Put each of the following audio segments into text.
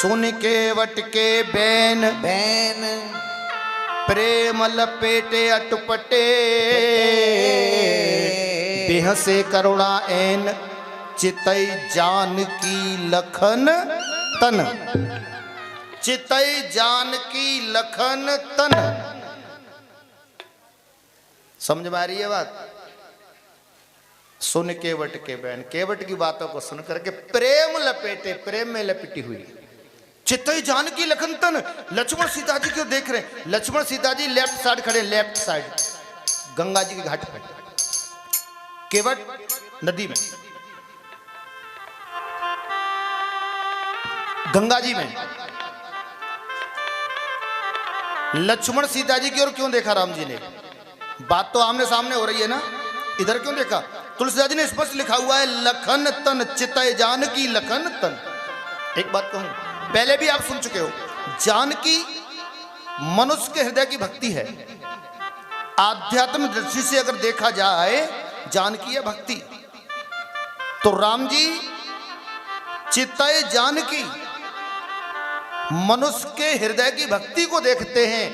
सुन के वटके ban ban प्रेम लपेटे अटपटे बेहसे करुणा N Chitai जान की लखन तन, चितई जान की लखन तन। समझ में आ रही है बात? सुन केवट के बैन, केवट की बातों को सुन करके प्रेम लपेटे, प्रेम में लपेटी हुई चितई जान की लखन तन। लक्ष्मण सीता जी क्यों देख रहे हैं? लक्ष्मण सीता जी लेफ्ट साइड खड़े, लेफ्ट साइड गंगा जी के घाट पर, केवट नदी में, गंगा जी में। लक्ष्मण सीता जी की ओर क्यों देखा राम जी ने? बात तो आमने सामने हो रही है ना, इधर क्यों देखा? तुलसीदास जी ने स्पष्ट लिखा हुआ है लखन तन, चितई जान की लखन तन। एक बात कहूं, पहले भी आप सुन चुके हो, जानकी मनुष्य के हृदय की भक्ति है। आध्यात्म दृष्टि से अगर देखा जाए जानकी है भक्ति, तो राम जी चितई जानकी मनुष्य के हृदय की भक्ति को देखते हैं।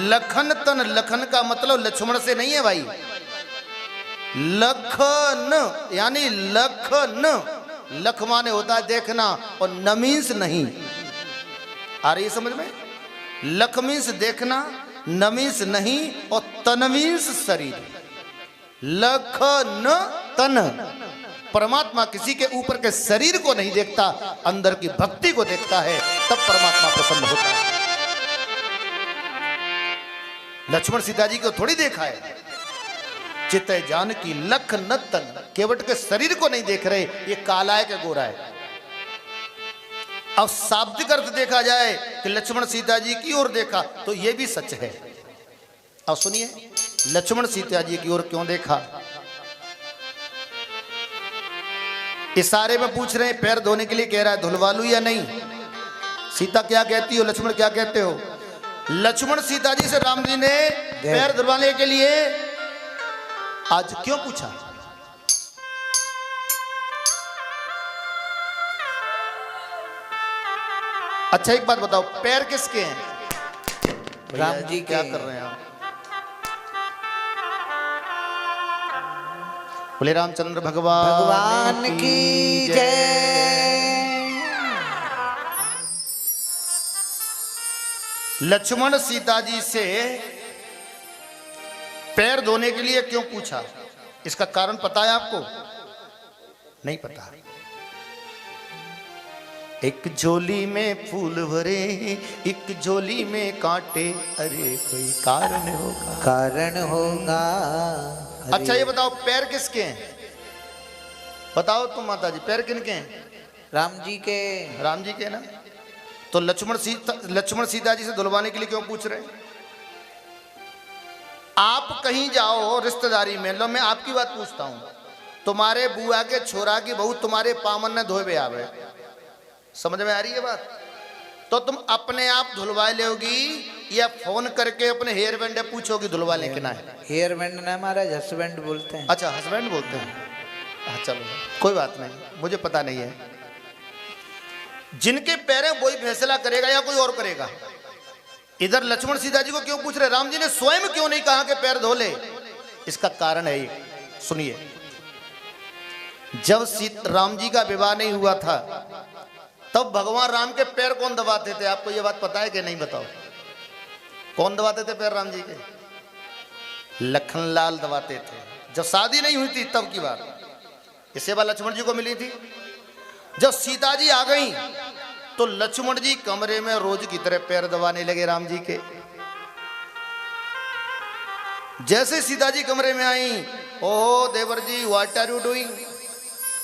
लखन तन, लखन का मतलब लक्ष्मण से नहीं है भाई, लखन यानी लखन, लख माने होता है देखना और न मीन्स नहीं। आ रही है समझ में? लख मीन्स देखना, न मीन्स नहीं, और तन मीन्स शरीर। लखन तन, परमात्मा किसी के ऊपर के शरीर को नहीं देखता, अंदर की भक्ति को देखता है, तब परमात्मा प्रसन्न होता है। लक्ष्मण सीता जी को थोड़ी देखा है, चितई जान की लख न तन, केवट के शरीर को नहीं देख रहे, ये काला है कि गोरा है। अब शाब्दिक अर्थ देखा जाए कि लक्ष्मण सीता जी की ओर देखा, तो ये भी सच है। अब सुनिए, लक्ष्मण सीता जी की ओर क्यों देखा? इशारे में पूछ रहे हैं, पैर धोने के लिए कह रहा है, धुलवा लूं या नहीं? सीता क्या कहती हो, लक्ष्मण क्या कहते हो? लक्ष्मण सीता जी से राम जी ने पैर धुलवाने के लिए आज क्यों पूछा? अच्छा एक बात बताओ, पैर किसके हैं? राम जी क्या के। कर रहे हैं आप? बोले रामचंद्र भगवान की जय। लक्ष्मण सीता जी से पैर धोने के लिए क्यों पूछा? इसका कारण पता है आपको? नहीं पता। एक झोली में फूल भरे, एक झोली में कांटे, अरे कोई कारण होगा, कारण होगा। अच्छा ये बताओ, पैर किसके हैं? बताओ तुम माता जी, पैर किनके हैं? राम जी के। राम जी के ना? तो लक्ष्मण सीता जी से धुलवाने के लिए क्यों पूछ रहे हैं? आप कहीं जाओ रिश्तेदारी में, लो मैं आपकी बात पूछता हूं, तुम्हारे बुआ के छोरा की बहू तुम्हारे पामन ने धोए आवे, समझ में आ रही है बात? तो तुम अपने आप धुलवा लोगी या फोन करके अपने हेयर बैंड पूछोगी धुलवा ले के ना है? हेयर बैंड ना, हमारा हस्बैंड बोलते हैं। अच्छा हस्बैंड बोलते हैं। हाँ चलो कोई बात नहीं, मुझे पता नहीं है। जिनके पैर हैं वही फैसला करेगा या कोई और करेगा? इधर लक्ष्मण सीता जी को क्यों पूछ रहे? राम जी ने स्वयं क्यों नहीं कहा कि पैर धो ले? इसका कारण है ये, सुनिए। जब राम जी का विवाह नहीं हुआ था, तब भगवान राम के पैर कौन दबाते थे? आपको ये बात पता है कि नहीं? बताओ कौन दबाते थे पैर राम जी के? लखनलाल दबाते थे। जब शादी नहीं हुई थी तब की बात, ये सेवा लक्ष्मण जी को मिली थी। जब सीता जी आ गई तो लक्ष्मण जी कमरे में रोज की तरह पैर दबाने लगे राम जी के। जैसे सीता जी कमरे में आई, ओहो देवर जी व्हाट आर यू डूइंग?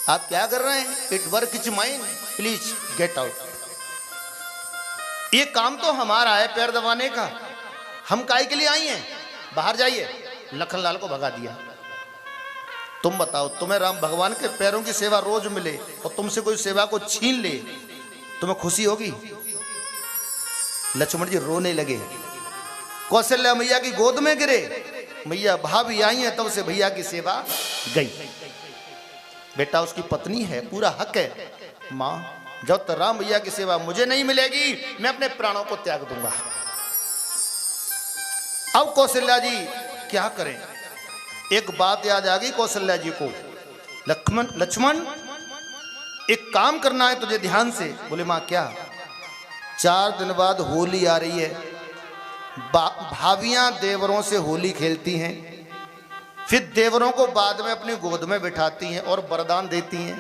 आप क्या कर रहे हैं? It work is mine, please get out. ये काम तो हमारा है पैर दबाने का, हम काहे के लिए आई हैं? बाहर जाइए। लखनलाल को भगा दिया। तुम बताओ, तुम्हें राम भगवान के पैरों की सेवा रोज मिले और तुमसे कोई सेवा को छीन ले, तुम्हें खुशी होगी? लक्ष्मण जी रोने लगे, कौशल्या मैया की गोद में गिरे। मैया भाभी आई है, तब से भैया की सेवा गई। बेटा उसकी पत्नी है, पूरा हक है। माँ जब तक राम भैया की सेवा मुझे नहीं मिलेगी मैं अपने प्राणों को त्याग दूंगा। अब कौशल्या जी क्या करें? एक बात याद आ गई कौशल्या जी को, लक्ष्मण एक काम करना है तुझे ध्यान से। बोले मां क्या? 4 दिन बाद होली आ रही है, भाभियां देवरों से होली खेलती हैं, फिर देवरों को बाद में अपनी गोद में बिठाती हैं और वरदान देती हैं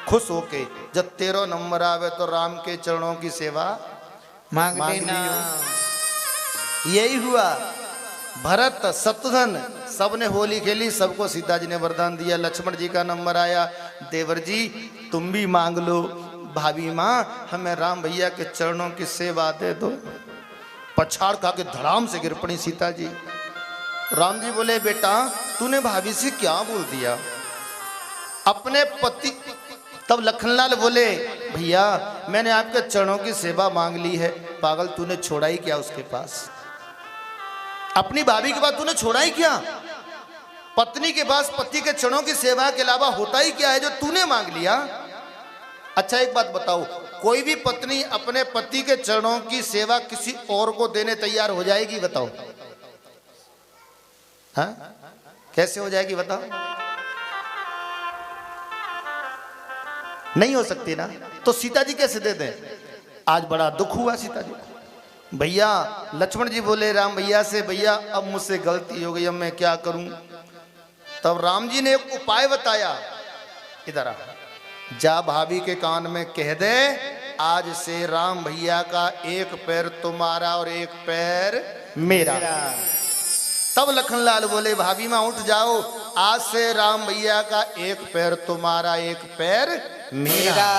खुश होके, जब 13 नंबर आवे तो राम के चरणों की सेवा मांग लेना। यही हुआ। भरत शत्रुघ्न सबने होली खेली, सबको सीता जी ने वरदान दिया। लक्ष्मण जी का नंबर आया, देवर जी तुम भी मांग लो, भाभी माँ हमें राम भैया के चरणों की सेवा दे दो। पछाड़ खा के धड़ाम से गिर पड़ी सीता जी। राम जी बोले बेटा तूने भाभी से क्या बोल दिया? अपने पति। तब लखनलाल बोले भैया मैंने आपके चरणों की सेवा मांग ली है। पागल तूने छोड़ा ही क्या उसके पास? अपनी भाभी के बाद तूने छोड़ा ही क्या? पत्नी के पास पति के चरणों की सेवा के अलावा होता ही क्या है जो तूने मांग लिया? अच्छा एक बात बताओ, कोई भी पत्नी अपने पति के चरणों की सेवा किसी और को देने तैयार हो जाएगी? बताओ हाँ कैसे हो जाएगी बताओ? नहीं हो सकती ना। तो सीता जी कैसे दे दें? आज बड़ा दुख हुआ सीता जी को। भैया लक्ष्मण जी बोले राम भैया से, भैया अब मुझसे गलती हो गई, अब मैं क्या करूं? तब राम जी ने एक उपाय बताया, इधर आ, जा भाभी के कान में कह दे आज से राम भैया का एक पैर तुम्हारा और एक पैर मेरा। तब लखनलाल बोले भाभी माँ उठ जाओ, आज से राम भैया का एक पैर तुम्हारा एक पैर मेरा।